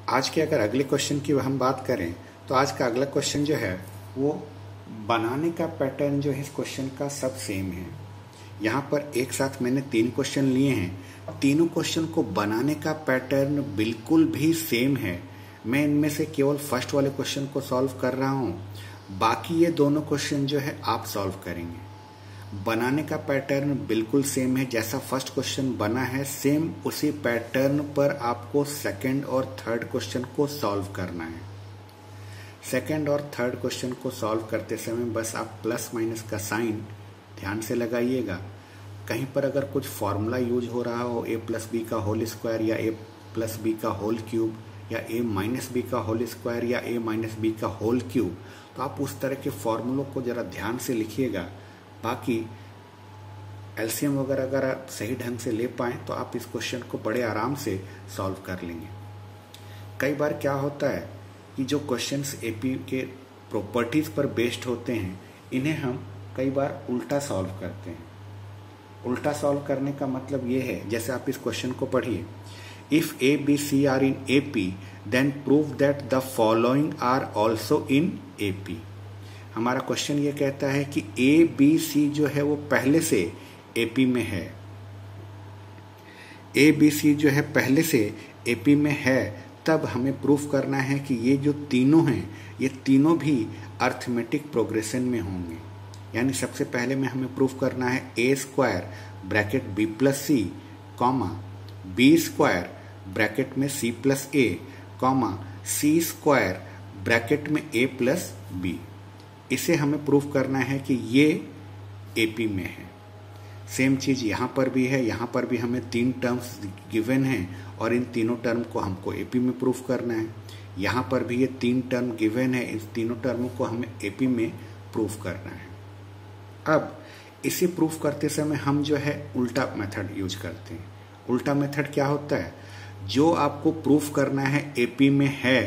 आज के अगर अगले क्वेश्चन की हम बात करें तो आज का अगला क्वेश्चन जो है वो बनाने का पैटर्न जो है इस क्वेश्चन का सब सेम है। यहाँ पर एक साथ मैंने 3 क्वेश्चन लिए हैं। तीनों क्वेश्चन को बनाने का पैटर्न बिल्कुल भी सेम है। मैं इनमें से केवल फर्स्ट वाले क्वेश्चन को सॉल्व कर रहा हूँ, बाकी ये दोनों क्वेश्चन जो है आप सॉल्व करेंगे। बनाने का पैटर्न बिल्कुल सेम है, जैसा फर्स्ट क्वेश्चन बना है सेम उसी पैटर्न पर आपको सेकंड और थर्ड क्वेश्चन को सॉल्व करना है। सेकंड और थर्ड क्वेश्चन को सॉल्व करते समय बस आप प्लस माइनस का साइन ध्यान से लगाइएगा। कहीं पर अगर कुछ फॉर्मूला यूज हो रहा हो a प्लस बी का होल स्क्वायर या a प्लस बी का होल क्यूब या a माइनस बी का होल स्क्वायर या a माइनस बी का होल क्यूब, तो आप उस तरह के फॉर्मूलों को जरा ध्यान से लिखिएगा। बाकी एलसीएम वगैरह अगर आप सही ढंग से ले पाएं तो आप इस क्वेश्चन को बड़े आराम से सॉल्व कर लेंगे। कई बार क्या होता है कि जो क्वेश्चंस एपी के प्रॉपर्टीज पर बेस्ड होते हैं इन्हें हम कई बार उल्टा सॉल्व करते हैं। उल्टा सॉल्व करने का मतलब ये है, जैसे आप इस क्वेश्चन को पढ़िए, if A B C are in AP then prove that the following are also in AP. हमारा क्वेश्चन ये कहता है कि ए बी सी जो है वो पहले से एपी में है। ए बी सी जो है पहले से एपी में है, तब हमें प्रूफ करना है कि ये जो तीनों हैं ये तीनों भी अर्थमेटिक प्रोग्रेशन में होंगे। यानी सबसे पहले में हमें प्रूफ करना है ए square bracket B plus C comma B square bracket में सी प्लस ए कॉमा सी स्क्वायर ब्रैकेट में ए प्लस बी। इसे हमें प्रूफ करना है कि ये एपी में है। सेम चीज यहाँ पर भी है, यहाँ पर भी हमें 3 टर्म्स गिवन हैं और इन तीनों टर्म को हमको एपी में प्रूफ करना है। यहाँ पर भी ये 3 टर्म गिवन है, इन तीनों टर्मों को हमें एपी में प्रूफ करना है। अब इसे प्रूफ करते समय हम जो है उल्टा मेथड यूज करते हैं। उल्टा मेथड क्या होता है, जो आपको प्रूफ करना है एपी में है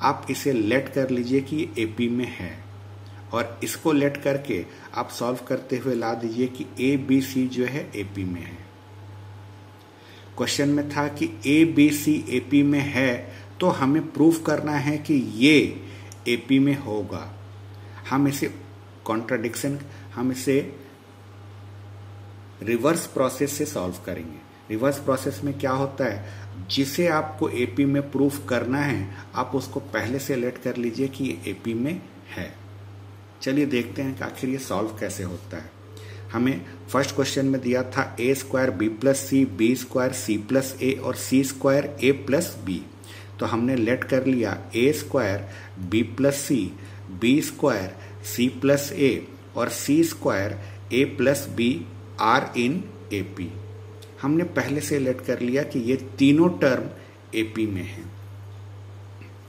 आप इसे लेट कर लीजिए कि एपी में है, और इसको लेट करके आप सॉल्व करते हुए ला दीजिए कि ए बी सी जो है एपी में है। क्वेश्चन में था कि ए बी सी एपी में है, तो हमें प्रूफ करना है कि ये एपी में होगा। हम इसे कॉन्ट्राडिक्शन, हम इसे रिवर्स प्रोसेस से सॉल्व करेंगे। रिवर्स प्रोसेस में क्या होता है, जिसे आपको एपी में प्रूफ करना है आप उसको पहले से लेट कर लीजिए कि ये एपी में है। चलिए देखते हैं कि आखिर ये सॉल्व कैसे होता है। हमें फर्स्ट क्वेश्चन में दिया था a square b plus c b square c plus a और c square a plus b. तो हमने लेट कर लिया a square b plus c b square c plus a और c square a plus b are in AP. हमने पहले से late कर लिया कि ये तीनों टर्म एपी में हैं।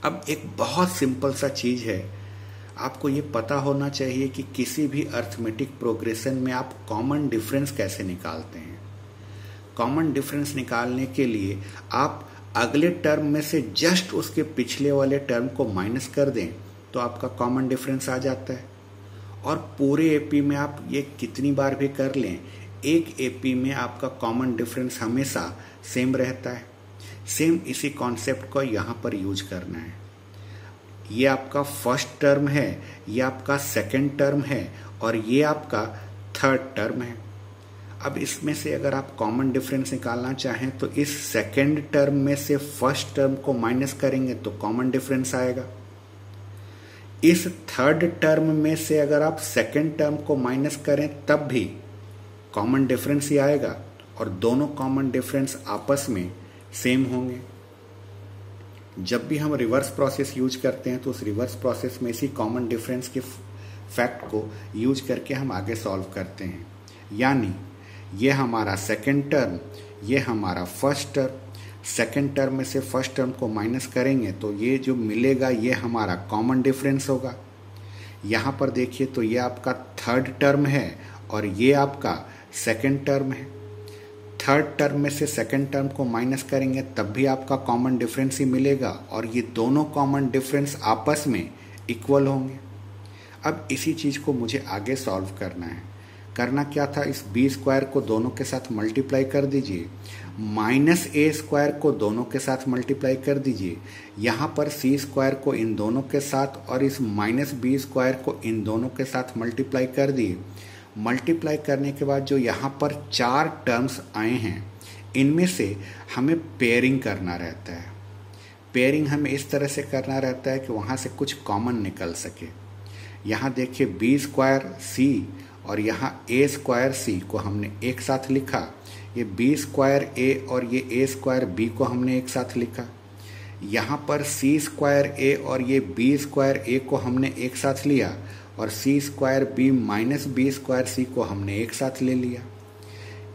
अब एक बहुत सिंपल सा चीज है, आपको ये पता होना चाहिए कि किसी भी अर्थमेटिक प्रोग्रेशन में आप कॉमन डिफरेंस कैसे निकालते हैं। कॉमन डिफरेंस निकालने के लिए आप अगले टर्म में से जस्ट उसके पिछले वाले टर्म को माइनस कर दें तो आपका कॉमन डिफरेंस आ जाता है। और पूरे एपी में आप ये कितनी बार भी कर लें, एक एपी में आपका कॉमन डिफरेंस हमेशा सेम रहता है। सेम इसी कॉन्सेप्ट को यहाँ पर यूज करना है। ये आपका फर्स्ट टर्म है, ये आपका सेकंड टर्म है और ये आपका थर्ड टर्म है। अब इसमें से अगर आप कॉमन डिफरेंस निकालना चाहें तो इस सेकंड टर्म में से फर्स्ट टर्म को माइनस करेंगे तो कॉमन डिफरेंस आएगा। इस थर्ड टर्म में से अगर आप सेकंड टर्म को माइनस करें तब भी कॉमन डिफरेंस ही आएगा और दोनों कॉमन डिफरेंस आपस में सेम होंगे। जब भी हम रिवर्स प्रोसेस यूज करते हैं तो उस रिवर्स प्रोसेस में इसी कॉमन डिफरेंस के फैक्ट को यूज करके हम आगे सॉल्व करते हैं। यानी ये हमारा सेकंड टर्म, ये हमारा फर्स्ट टर्म, सेकंड टर्म में से फर्स्ट टर्म को माइनस करेंगे तो ये जो मिलेगा ये हमारा कॉमन डिफरेंस होगा। यहाँ पर देखिए तो ये आपका थर्ड टर्म है और ये आपका सेकंड टर्म है। थर्ड टर्म में से सेकंड टर्म को माइनस करेंगे तब भी आपका कॉमन डिफरेंस ही मिलेगा और ये दोनों कॉमन डिफरेंस आपस में इक्वल होंगे। अब इसी चीज को मुझे आगे सॉल्व करना है। करना क्या था, इस बी स्क्वायर को दोनों के साथ मल्टीप्लाई कर दीजिए, माइनस ए स्क्वायर को दोनों के साथ मल्टीप्लाई कर दीजिए, यहाँ पर सी स्क्वायर को इन दोनों के साथ और इस माइनस बी स्क्वायर को इन दोनों के साथ मल्टीप्लाई कर दिए। मल्टीप्लाई करने के बाद जो यहाँ पर 4 टर्म्स आए हैं इनमें से हमें पेयरिंग करना रहता है। पेयरिंग हमें इस तरह से करना रहता है कि वहाँ से कुछ कॉमन निकल सके। यहाँ देखिए बी स्क्वायर सी और यहाँ ए स्क्वायर सी को हमने एक साथ लिखा, ये बी स्क्वायर ए और ये ए स्क्वायर बी को हमने एक साथ लिखा। यहाँ पर सी स्क्वायर ए और ये बी स्क्वायर ए को हमने एक साथ लिया और c square b minus b square c को हमने एक साथ ले लिया।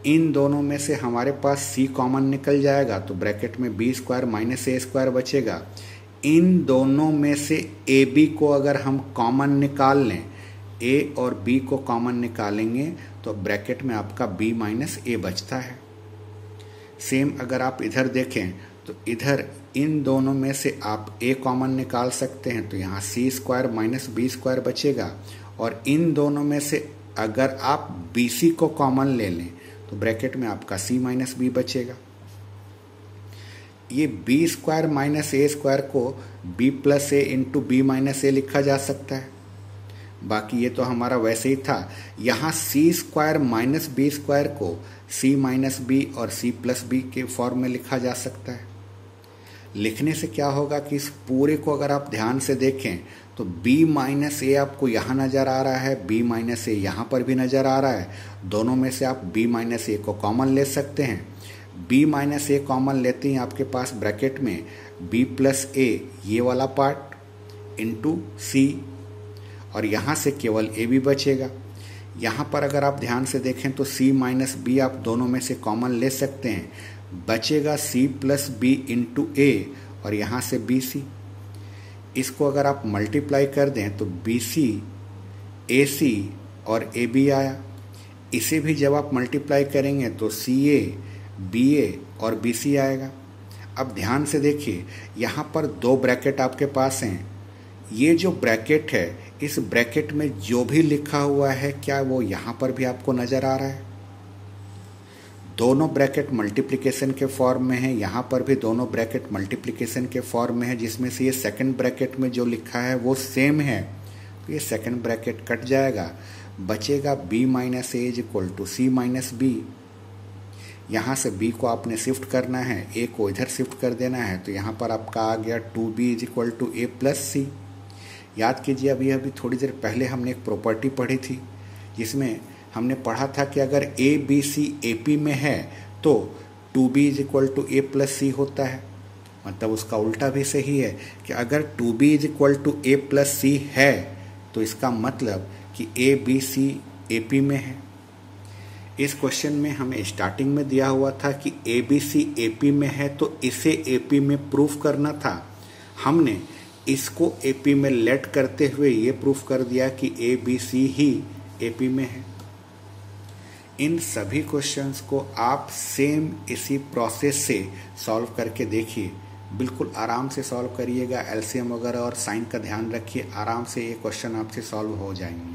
इन दोनों में से हमारे पास सी कॉमन निकल जाएगा तो ब्रैकेट में बी स्क्वायर माइनस ए स्क्वायर बचेगा। इन दोनों में से ए बी को अगर हम कॉमन निकाल लें, ए और बी को कॉमन निकालेंगे तो ब्रैकेट में आपका बी माइनस ए बचता है। सेम अगर आप इधर देखें तो इधर इन दोनों में से आप ए कॉमन निकाल सकते हैं तो यहाँ सी स्क्वायर माइनस बी स्क्वायर बचेगा और इन दोनों में से अगर आप बी सी को कॉमन ले लें तो ब्रैकेट में आपका सी माइनस बी बचेगा। ये बी स्क्वायर माइनस ए स्क्वायर को बी प्लस ए इंटू बी माइनस ए लिखा जा सकता है। बाकी ये तो हमारा वैसे ही था। यहाँ सी स्क्वायर माइनस बी स्क्वायर को सी माइनस बी और सी प्लस बी के फॉर्म में लिखा जा सकता है। लिखने से क्या होगा कि इस पूरे को अगर आप ध्यान से देखें तो b माइनस ए आपको यहाँ नज़र आ रहा है, b माइनस ए यहाँ पर भी नज़र आ रहा है। दोनों में से आप b माइनस ए को कॉमन ले सकते हैं। b माइनस ए कॉमन लेते ही आपके पास ब्रैकेट में b प्लस ए ये वाला पार्ट इंटू सी और यहाँ से केवल ए बी बचेगा। यहाँ पर अगर आप ध्यान से देखें तो c माइनस बी आप दोनों में से कॉमन ले सकते हैं, बचेगा c प्लस बी इंटू ए और यहाँ से बी सी। इसको अगर आप मल्टीप्लाई कर दें तो बी सी ए सी और ए बी आया। इसे भी जब आप मल्टीप्लाई करेंगे तो सी ए बी ए और बी सी आएगा। अब ध्यान से देखिए यहाँ पर 2 ब्रैकेट आपके पास हैं। ये जो ब्रैकेट है इस ब्रैकेट में जो भी लिखा हुआ है क्या वो यहाँ पर भी आपको नज़र आ रहा है? दोनों ब्रैकेट मल्टीप्लिकेशन के फॉर्म में है, यहाँ पर भी दोनों ब्रैकेट मल्टीप्लिकेशन के फॉर्म में है, जिसमें से ये सेकंड ब्रैकेट में जो लिखा है वो सेम है तो ये सेकंड ब्रैकेट कट जाएगा, बचेगा b minus A is equal to C minus B. यहाँ से b को आपने शिफ्ट करना है, a को इधर शिफ्ट कर देना है तो यहाँ पर आपका आ गया 2b is equal to a plus c. याद कीजिए अभी थोड़ी देर पहले हमने एक प्रॉपर्टी पढ़ी थी जिसमें हमने पढ़ा था कि अगर ए बी सी ए पी में है तो 2b is equal to a plus c होता है। मतलब उसका उल्टा भी सही है कि अगर 2b is equal to a plus c है तो इसका मतलब कि ए बी सी ए पी में है। इस क्वेश्चन में हमें स्टार्टिंग में दिया हुआ था कि ए बी सी ए पी में है तो इसे ए पी में प्रूफ करना था। हमने इसको ए पी में लेट करते हुए ये प्रूफ कर दिया कि ए B C he A P में है। इन सभी क्वेश्चंस को आप सेम इसी प्रोसेस से सॉल्व करके देखिए, बिल्कुल आराम से सॉल्व करिएगा। एलसीएम वगैरह और साइन का ध्यान रखिए, आराम से ये क्वेश्चन आपसे सॉल्व हो जाएंगे।